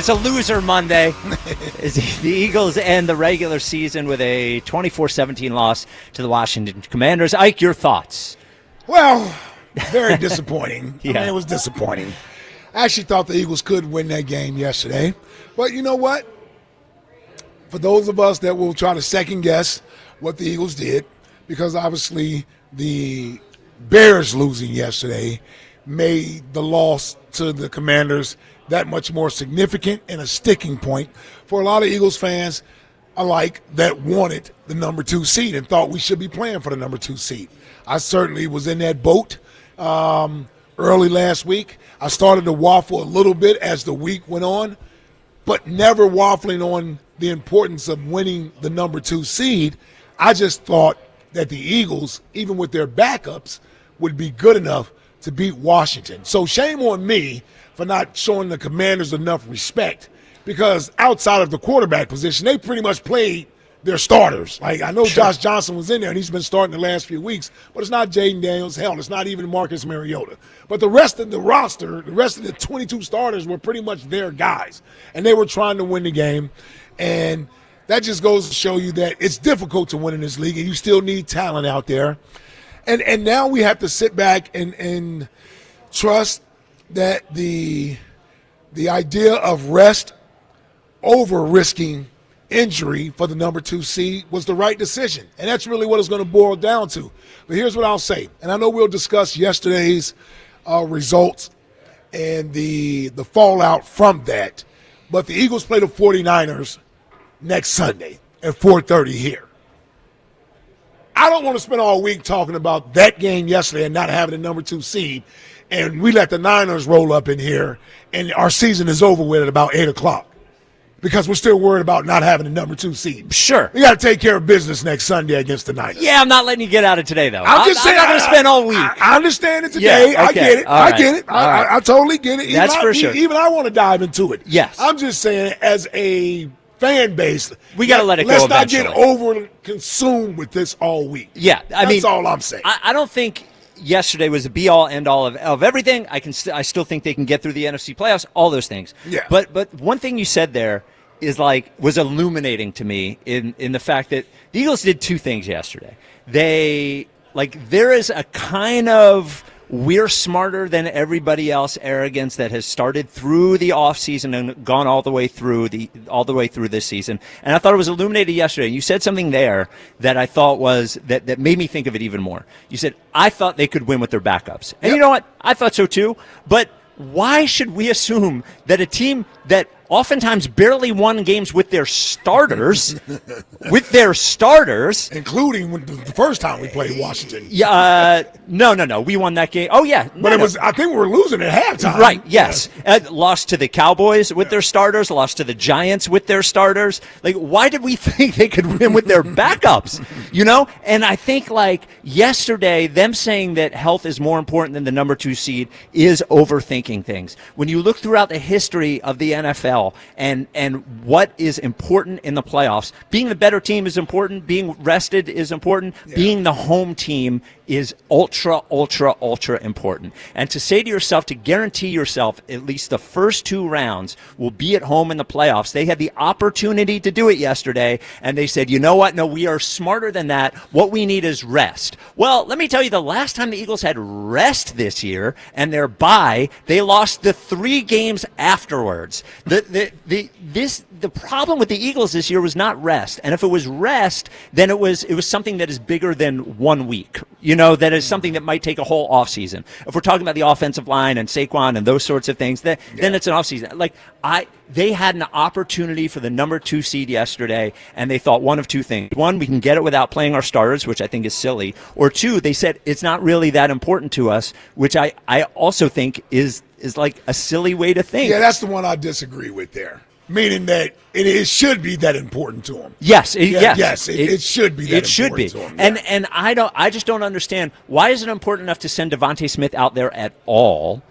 was a loser Monday. The Eagles end the regular season with a 24-17 loss to the Washington Commanders. Ike, your thoughts? Well, very disappointing. Yeah. I mean, it was disappointing. I actually thought the Eagles could win that game yesterday. But you know what? For those of us that will try to second guess what the Eagles did, because obviously the Bears losing yesterday made the loss to the Commanders that much more significant and a sticking point for a lot of Eagles fans alike that wanted the number 2 seed and thought we should be playing for the number 2 seed. I certainly was in that boat early last week. I started to waffle a little bit as the week went on, but never waffling on the importance of winning the number 2 seed. I just thought that the Eagles, even with their backups, would be good enough to beat Washington. So shame on me for not showing the Commanders enough respect, because outside of the quarterback position, they pretty much played their starters. Like, I know Sure. Josh Johnson was in there, and he's been starting the last few weeks, but it's not Jaden Daniels. Hell, it's not even Marcus Mariota. But the rest of the roster, the rest of the 22 starters were pretty much their guys, and they were trying to win the game. And that just goes to show you that it's difficult to win in this league, and you still need talent out there. And now we have to sit back and trust that the idea of rest over risking injury for the number 2 seed was the right decision. And that's really what it's going to boil down to. But here's what I'll say. And I know we'll discuss yesterday's results and the fallout from that. But the Eagles play the 49ers next Sunday at 4:30 here. I don't want to spend all week talking about that game yesterday and not having the number 2 seed, and we let the Niners roll up in here, and our season is over with at about 8 o'clock because we're still worried about not having the number 2 seed. Sure. We got to take care of business next Sunday against the Niners. Yeah, I'm not letting you get out of today, though. I'm just saying. I'm not going to spend all week. I understand it today. Yeah, okay. I get it. All I right. get it. All right. I totally get it. That's for sure. Even I want to dive into it. Yes. I'm just saying, as a fan base, We gotta let it go Let's not get eventually. over consumed with this all week. Yeah, That's all I'm saying. I don't think yesterday was the be-all, end-all of everything. I still think they can get through the NFC playoffs, all those things. Yeah. But one thing you said there was illuminating to me in the fact that the Eagles did 2 things yesterday. There is a kind of we're smarter than everybody else arrogance that has started through the offseason and gone all the way through this season. And I thought it was illuminated yesterday. You said something there that I thought was that made me think of it even more. You said, I thought they could win with their backups. And You know what? I thought so too. But why should we assume that a team that oftentimes barely won games with their starters, including when the first time we played Washington. Yeah, no, we won that game. Oh yeah, But I think we were losing at halftime. Right, yes. Lost to the Cowboys with their starters, lost to the Giants with their starters. Like, why did we think they could win with their backups? You know? And I think, yesterday, them saying that health is more important than the number 2 seed is overthinking things. When you look throughout the history of the NFL and what is important in the playoffs, being the better team is important, being rested is important, being the home team is ultra important. And to say to yourself, to guarantee yourself at least the first 2 rounds will be at home in the playoffs. They had the opportunity to do it yesterday, and they said, you know what? No, we are smarter than that. What we need is rest. Well, let me tell you, the last time the Eagles had rest this year and their bye, they lost the 3 games afterwards. The problem with the Eagles this year was not rest. And if it was rest, then it was something that is bigger than 1 week. That is something that might take a whole offseason. If we're talking about the offensive line and Saquon and those sorts of things, then it's an offseason. They had an opportunity for the number 2 seed yesterday, and they thought one of 2 things. 1, we can get it without playing our starters, which I think is silly. Or 2, they said it's not really that important to us, which I also think is like a silly way to think. Yeah, that's the one I disagree with there. Meaning that it should be that important to them. Yes, it should be that important to them. Yeah. And I just don't understand, why is it important enough to send Devontae Smith out there at all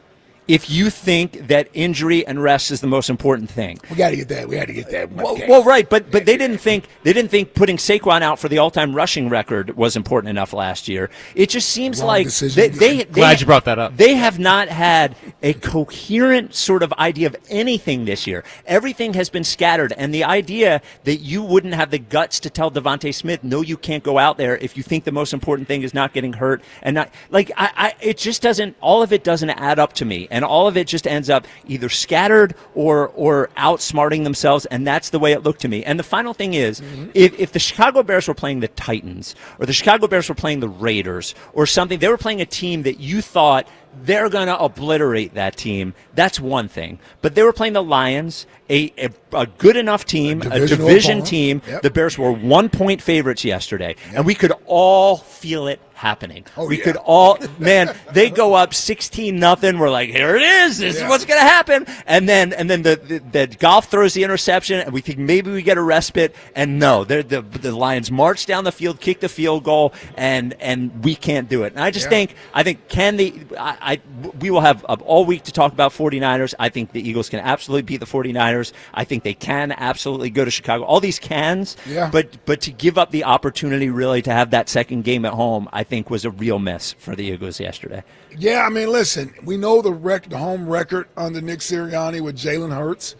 if you think that injury and rest is the most important thing. We got to get that. We had to get that. Well, right, but they didn't think putting Saquon out for the all-time rushing record was important enough last year. It just seems Wrong like decision. Glad you brought that up. They have not had a coherent sort of idea of anything this year. Everything has been scattered, and the idea that you wouldn't have the guts to tell Devontae Smith, no, you can't go out there if you think the most important thing is not getting hurt and not like it just doesn't. All of it doesn't add up to me. And all of it just ends up either scattered or outsmarting themselves, and that's the way it looked to me. And the final thing is, if the Chicago Bears were playing the Titans, or the Chicago Bears were playing the Raiders, or something, they were playing a team that you thought they're going to obliterate that team, that's one thing. But they were playing the Lions, a good enough team, a division team. Yep. The Bears were 1-point favorites yesterday, and we could all feel it happening. We could all, man, they go up 16-0. We're like, here it is. This is what's going to happen. And then the Goff throws the interception, and we think maybe we get a respite. And no, the Lions march down the field, kick the field goal, and we can't do it. And I just think we will have all week to talk about 49ers. I think the Eagles can absolutely beat the 49ers. I think they can absolutely go to Chicago. All these cans, but to give up the opportunity really to have that second game at home, I think was a real miss for the Eagles yesterday. Yeah, I mean, listen, we know the home record under Nick Sirianni with Jalen Hurts.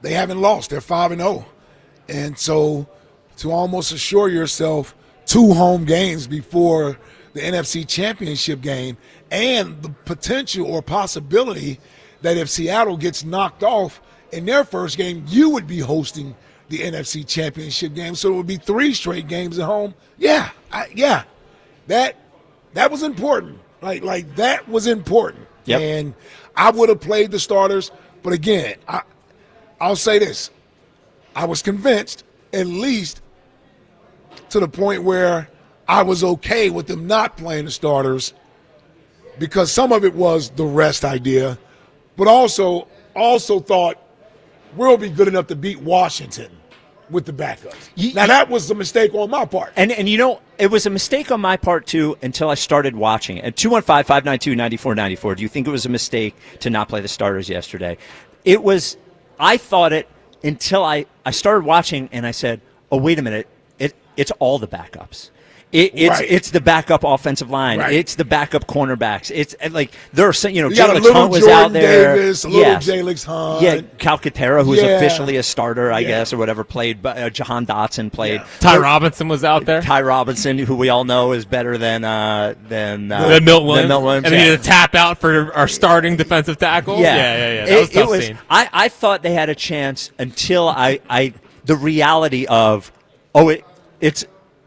They haven't lost. They're 5-0. And so to almost assure yourself 2 home games before the NFC Championship game, and the potential or possibility that if Seattle gets knocked off in their first game, you would be hosting the NFC Championship game. So it would be 3 straight games at home. That was important. Like that was important. Yep. And I would have played the starters. But again, I'll say this. I was convinced, at least to the point where I was okay with them not playing the starters, because some of it was the rest idea, but also thought we'll be good enough to beat Washington with the backups. Now, that was a mistake on my part. And it was a mistake on my part, too, until I started watching. At 215-592-9494, do you think it was a mistake to not play the starters yesterday? It was. I thought it until I started watching, and I said, oh, wait a minute, it's all the backups. It's the backup offensive line. Right. It's the backup cornerbacks. It's like there are some, Jalix Hunt was Jordan out there. Davis, a little Jalix Hunt. Yeah, Calcaterra, who's officially a starter, I guess, or whatever, played. Jahan Dotson played. Yeah. Ty Robinson was out there. Ty Robinson, who we all know is better than Milt Williams. And he did a tap out for our starting defensive tackle. Yeah. That was a tough scene. I thought they had a chance until the reality of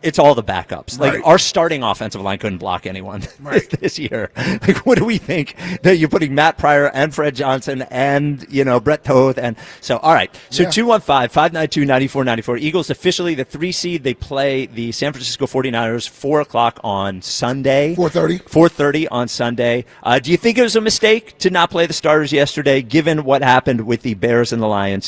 it's all the backups. Like our starting offensive line couldn't block anyone this year. Like, what do we think that you're putting Matt Pryor and Fred Johnson and Brett Toth and so all right. So 215-592-9494. Eagles officially the 3 seed. They play the San Francisco 49ers 4:00 on Sunday. 4:30 on Sunday. Do you think it was a mistake to not play the starters yesterday, given what happened with the Bears and the Lions?